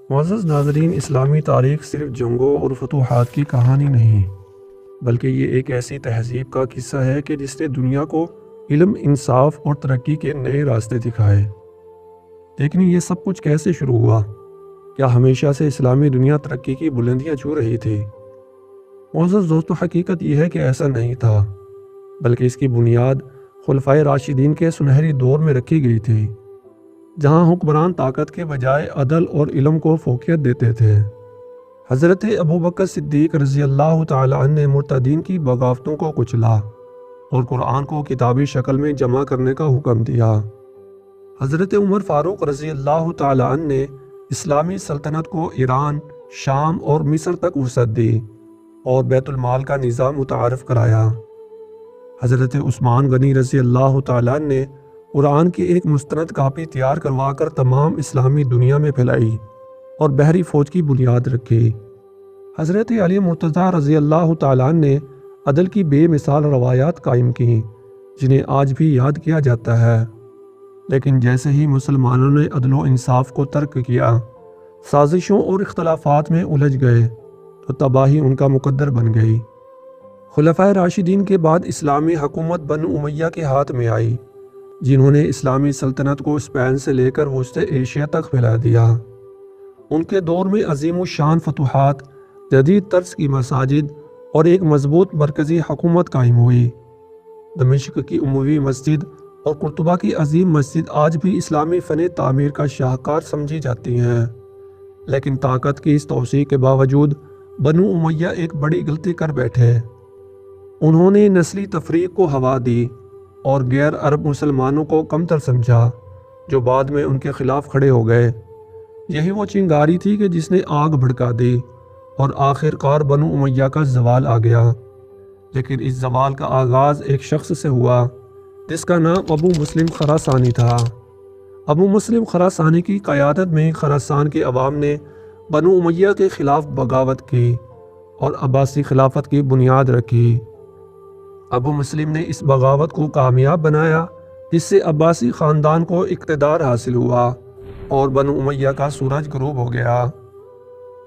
معزز ناظرین، اسلامی تاریخ صرف جنگوں اور فتوحات کی کہانی نہیں، بلکہ یہ ایک ایسی تہذیب کا قصہ ہے کہ جس نے دنیا کو علم، انصاف اور ترقی کے نئے راستے دکھائے۔ لیکن یہ سب کچھ کیسے شروع ہوا؟ کیا ہمیشہ سے اسلامی دنیا ترقی کی بلندیاں چھو رہی تھی؟ معزز دوستو، حقیقت یہ ہے کہ ایسا نہیں تھا، بلکہ اس کی بنیاد خلفائے راشدین کے سنہری دور میں رکھی گئی تھی، جہاں حکمران طاقت کے بجائے عدل اور علم کو فوقیت دیتے تھے۔ حضرت ابوبکر صدیق رضی اللہ تعالیٰ عنہ نے مرتدین کی بغاوتوں کو کچلا اور قرآن کو کتابی شکل میں جمع کرنے کا حکم دیا۔ حضرت عمر فاروق رضی اللہ تعالیٰ عنہ نے اسلامی سلطنت کو ایران، شام اور مصر تک وسعت دی اور بیت المال کا نظام متعارف کرایا۔ حضرت عثمان غنی رضی اللہ تعالیٰ عنہ نے قرآن کی ایک مستند کاپی تیار کروا کر تمام اسلامی دنیا میں پھیلائی اور بحری فوج کی بنیاد رکھی۔ حضرت علی مرتضیٰ رضی اللہ تعالیٰ عنہ نے عدل کی بے مثال روایات قائم کیں، جنہیں آج بھی یاد کیا جاتا ہے۔ لیکن جیسے ہی مسلمانوں نے عدل و انصاف کو ترک کیا، سازشوں اور اختلافات میں الجھ گئے، تو تباہی ان کا مقدر بن گئی۔ خلفائے راشدین کے بعد اسلامی حکومت بنو امیہ کے ہاتھ میں آئی، جنہوں نے اسلامی سلطنت کو اسپین سے لے کر وسطی ایشیا تک پھیلا دیا۔ ان کے دور میں عظیم الشان فتوحات، جدید طرز کی مساجد اور ایک مضبوط مرکزی حکومت قائم ہوئی۔ دمشق کی اموی مسجد اور قرطبہ کی عظیم مسجد آج بھی اسلامی فن تعمیر کا شاہکار سمجھی جاتی ہیں۔ لیکن طاقت کی اس توسیع کے باوجود بنو امیہ ایک بڑی غلطی کر بیٹھے۔ انہوں نے نسلی تفریق کو ہوا دی اور غیر عرب مسلمانوں کو کمتر سمجھا، جو بعد میں ان کے خلاف کھڑے ہو گئے۔ یہی وہ چنگاری تھی کہ جس نے آگ بھڑکا دی اور آخر کار بنو امیہ کا زوال آ گیا۔ لیکن اس زوال کا آغاز ایک شخص سے ہوا جس کا نام ابو مسلم خراسانی تھا۔ ابو مسلم خراسانی کی قیادت میں خراسان کے عوام نے بنو امیہ کے خلاف بغاوت کی اور عباسی خلافت کی بنیاد رکھی۔ ابو مسلم نے اس بغاوت کو کامیاب بنایا، جس سے عباسی خاندان کو اقتدار حاصل ہوا اور بنو امیہ کا سورج غروب ہو گیا۔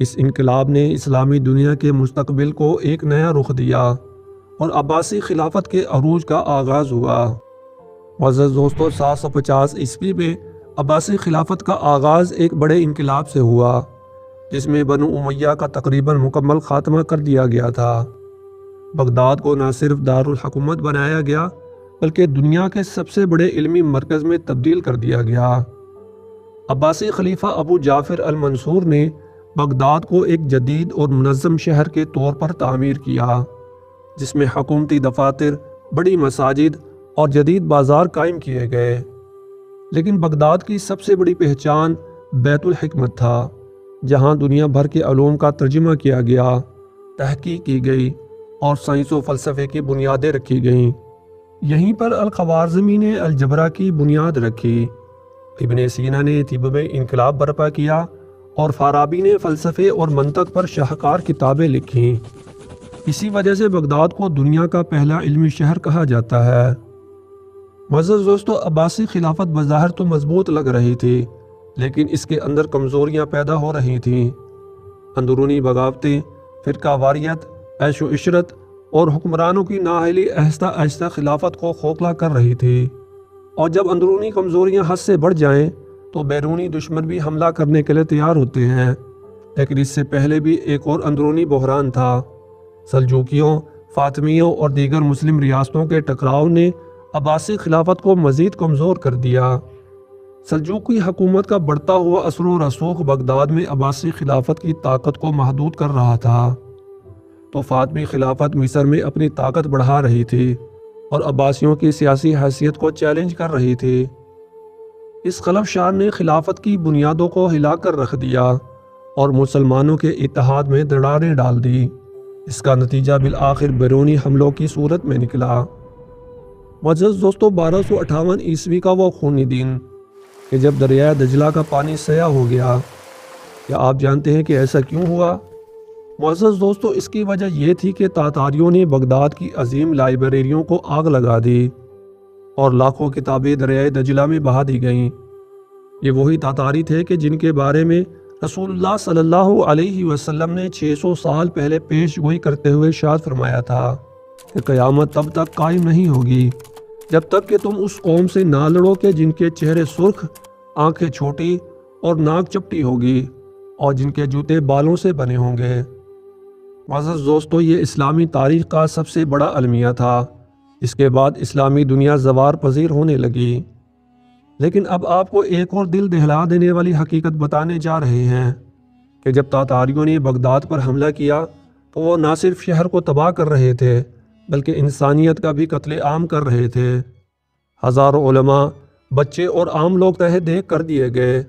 اس انقلاب نے اسلامی دنیا کے مستقبل کو ایک نیا رخ دیا اور عباسی خلافت کے عروج کا آغاز ہوا۔ معزز دوستو، 750 عیسوی میں عباسی خلافت کا آغاز ایک بڑے انقلاب سے ہوا، جس میں بنو امیہ کا تقریباً مکمل خاتمہ کر دیا گیا تھا۔ بغداد کو نہ صرف دارالحکومت بنایا گیا، بلکہ دنیا کے سب سے بڑے علمی مرکز میں تبدیل کر دیا گیا۔ عباسی خلیفہ ابو جعفر المنصور نے بغداد کو ایک جدید اور منظم شہر کے طور پر تعمیر کیا، جس میں حکومتی دفاتر، بڑی مساجد اور جدید بازار قائم کیے گئے۔ لیکن بغداد کی سب سے بڑی پہچان بیت الحکمت تھا، جہاں دنیا بھر کے علوم کا ترجمہ کیا گیا، تحقیق کی گئی اور سائنس و فلسفے کی بنیادیں رکھی گئیں۔ یہیں پر الخوارزمی نے الجبرا کی بنیاد رکھی، ابن سینا نے طب میں انقلاب برپا کیا اور فارابی نے فلسفے اور منطق پر شاہکار کتابیں لکھیں۔ اسی وجہ سے بغداد کو دنیا کا پہلا علمی شہر کہا جاتا ہے۔ معزز دوستو، عباسی خلافت بظاہر تو مضبوط لگ رہی تھی، لیکن اس کے اندر کمزوریاں پیدا ہو رہی تھیں۔ اندرونی بغاوتیں، فرقہ واریت، عیش و عشرت اور حکمرانوں کی نااہلی آہستہ آہستہ خلافت کو کھوکھلا کر رہی تھی، اور جب اندرونی کمزوریاں حد سے بڑھ جائیں تو بیرونی دشمن بھی حملہ کرنے کے لیے تیار ہوتے ہیں۔ لیکن اس سے پہلے بھی ایک اور اندرونی بحران تھا۔ سلجوکیوں، فاطمیوں اور دیگر مسلم ریاستوں کے ٹکراؤ نے عباسی خلافت کو مزید کمزور کر دیا۔ سلجوقی حکومت کا بڑھتا ہوا اثر و رسوخ بغداد میں عباسی خلافت کی طاقت کو محدود کر رہا تھا، تو فاطمی خلافت مصر میں اپنی طاقت بڑھا رہی تھی اور عباسیوں کی سیاسی حیثیت کو چیلنج کر رہی تھی۔ اس خلفشار نے خلافت کی بنیادوں کو ہلا کر رکھ دیا اور مسلمانوں کے اتحاد میں دراڑیں ڈال دی۔ اس کا نتیجہ بالآخر بیرونی حملوں کی صورت میں نکلا۔ معزز دوستو، 1258 عیسوی کا وہ خونی دن کہ جب دریائے دجلہ کا پانی سیاہ ہو گیا، کیا آپ جانتے ہیں کہ ایسا کیوں ہوا؟ معزز دوستو، اس کی وجہ یہ تھی کہ تاتاریوں نے بغداد کی عظیم لائبریریوں کو آگ لگا دی اور لاکھوں کتابیں دریائے دجلہ میں بہا دی گئیں۔ یہ وہی تاتاری تھے کہ جن کے بارے میں رسول اللہ صلی اللہ علیہ وسلم نے 600 سال پہلے پیش گوئی کرتے ہوئے ارشاد فرمایا تھا کہ قیامت تب تک قائم نہیں ہوگی جب تک کہ تم اس قوم سے نہ لڑو کہ جن کے چہرے سرخ، آنکھیں چھوٹی اور ناک چپٹی ہوگی، اور جن کے جوتے بالوں سے بنے ہوں گے۔ معزز دوستو، یہ اسلامی تاریخ کا سب سے بڑا المیہ تھا۔ اس کے بعد اسلامی دنیا زوار پذیر ہونے لگی۔ لیکن اب آپ کو ایک اور دل دہلا دینے والی حقیقت بتانے جا رہے ہیں کہ جب تاتاریوں نے بغداد پر حملہ کیا تو وہ نہ صرف شہر کو تباہ کر رہے تھے بلکہ انسانیت کا بھی قتل عام کر رہے تھے۔ ہزاروں علماء، بچے اور عام لوگ تہہ دیکھ کر دیے گئے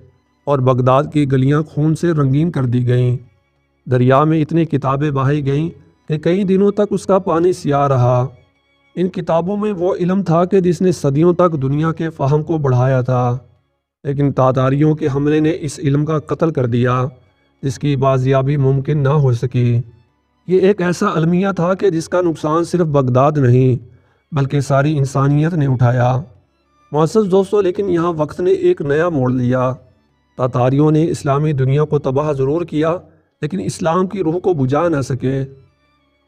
اور بغداد کی گلیاں خون سے رنگین کر دی گئیں۔ دریا میں اتنی کتابیں بہائی گئیں کہ کئی دنوں تک اس کا پانی سیاہ رہا۔ ان کتابوں میں وہ علم تھا کہ جس نے صدیوں تک دنیا کے فہم کو بڑھایا تھا، لیکن تاتاریوں کے حملے نے اس علم کا قتل کر دیا جس کی بازیابی ممکن نہ ہو سکی۔ یہ ایک ایسا المیہ تھا کہ جس کا نقصان صرف بغداد نہیں بلکہ ساری انسانیت نے اٹھایا۔ معزز دوستو، لیکن یہاں وقت نے ایک نیا موڑ لیا۔ تاتاریوں نے اسلامی دنیا کو تباہ ضرور کیا لیکن اسلام کی روح کو بجھا نہ سکے۔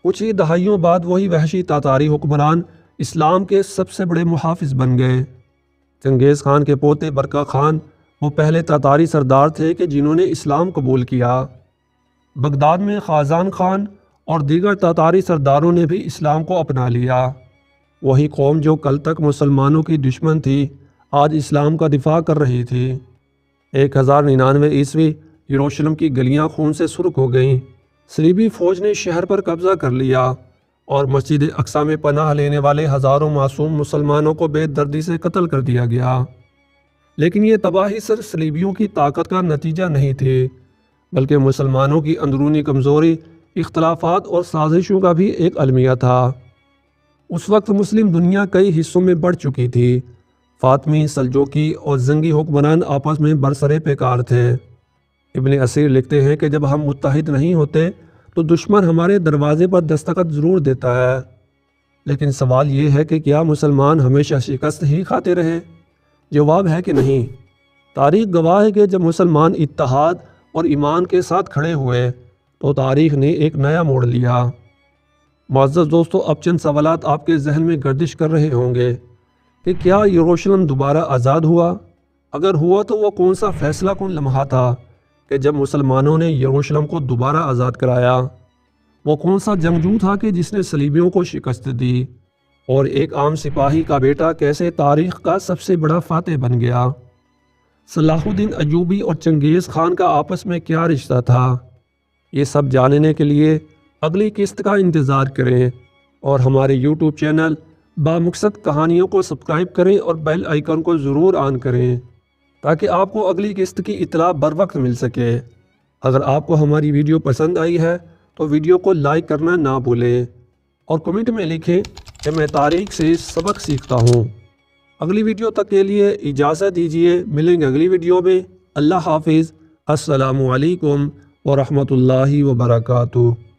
کچھ ہی دہائیوں بعد وہی وحشی تاتاری حکمران اسلام کے سب سے بڑے محافظ بن گئے۔ چنگیز خان کے پوتے برقع خان وہ پہلے تاتاری سردار تھے کہ جنہوں نے اسلام قبول کیا۔ بغداد میں خازان خان اور دیگر تاتاری سرداروں نے بھی اسلام کو اپنا لیا۔ وہی قوم جو کل تک مسلمانوں کی دشمن تھی آج اسلام کا دفاع کر رہی تھی۔ 1099 عیسوی یروشلم کی گلیاں خون سے سرخ ہو گئیں۔ صلیبی فوج نے شہر پر قبضہ کر لیا اور مسجد اقصی میں پناہ لینے والے ہزاروں معصوم مسلمانوں کو بے دردی سے قتل کر دیا گیا۔ لیکن یہ تباہی صرف صلیبیوں کی طاقت کا نتیجہ نہیں تھی بلکہ مسلمانوں کی اندرونی کمزوری، اختلافات اور سازشوں کا بھی ایک المیہ تھا۔ اس وقت مسلم دنیا کئی حصوں میں بڑھ چکی تھی۔ فاطمی، سلجوقی اور زنگی حکمران آپس میں برسرے پیکار تھے۔ ابن اسیر لکھتے ہیں کہ جب ہم متحد نہیں ہوتے تو دشمن ہمارے دروازے پر دستخط ضرور دیتا ہے، لیکن سوال یہ ہے کہ کیا مسلمان ہمیشہ شکست ہی کھاتے رہے؟ جواب ہے کہ نہیں۔ تاریخ گواہ ہے کہ جب مسلمان اتحاد اور ایمان کے ساتھ کھڑے ہوئے تو تاریخ نے ایک نیا موڑ لیا۔ معزز دوستو، اب چند سوالات آپ کے ذہن میں گردش کر رہے ہوں گے کہ کیا یروشلم دوبارہ آزاد ہوا؟ اگر ہوا تو وہ کون سا فیصلہ کن لمحہ تھا کہ جب مسلمانوں نے یروشلم کو دوبارہ آزاد کرایا؟ وہ کون سا جنگجو تھا کہ جس نے صلیبیوں کو شکست دی؟ اور ایک عام سپاہی کا بیٹا کیسے تاریخ کا سب سے بڑا فاتح بن گیا؟ صلاح الدین ایوبی اور چنگیز خان کا آپس میں کیا رشتہ تھا؟ یہ سب جاننے کے لیے اگلی قسط کا انتظار کریں اور ہمارے یوٹیوب چینل بامقصد کہانیوں کو سبسکرائب کریں اور بیل آئیکن کو ضرور آن کریں تاکہ آپ کو اگلی قسط کی اطلاع بر وقت مل سکے۔ اگر آپ کو ہماری ویڈیو پسند آئی ہے تو ویڈیو کو لائک کرنا نہ بھولیں اور کمنٹ میں لکھیں کہ میں تاریخ سے سبق سیکھتا ہوں۔ اگلی ویڈیو تک کے لیے اجازت دیجیے، ملیں گے اگلی ویڈیو میں۔ اللہ حافظ۔ السلام علیکم ورحمۃ اللہ وبرکاتہ۔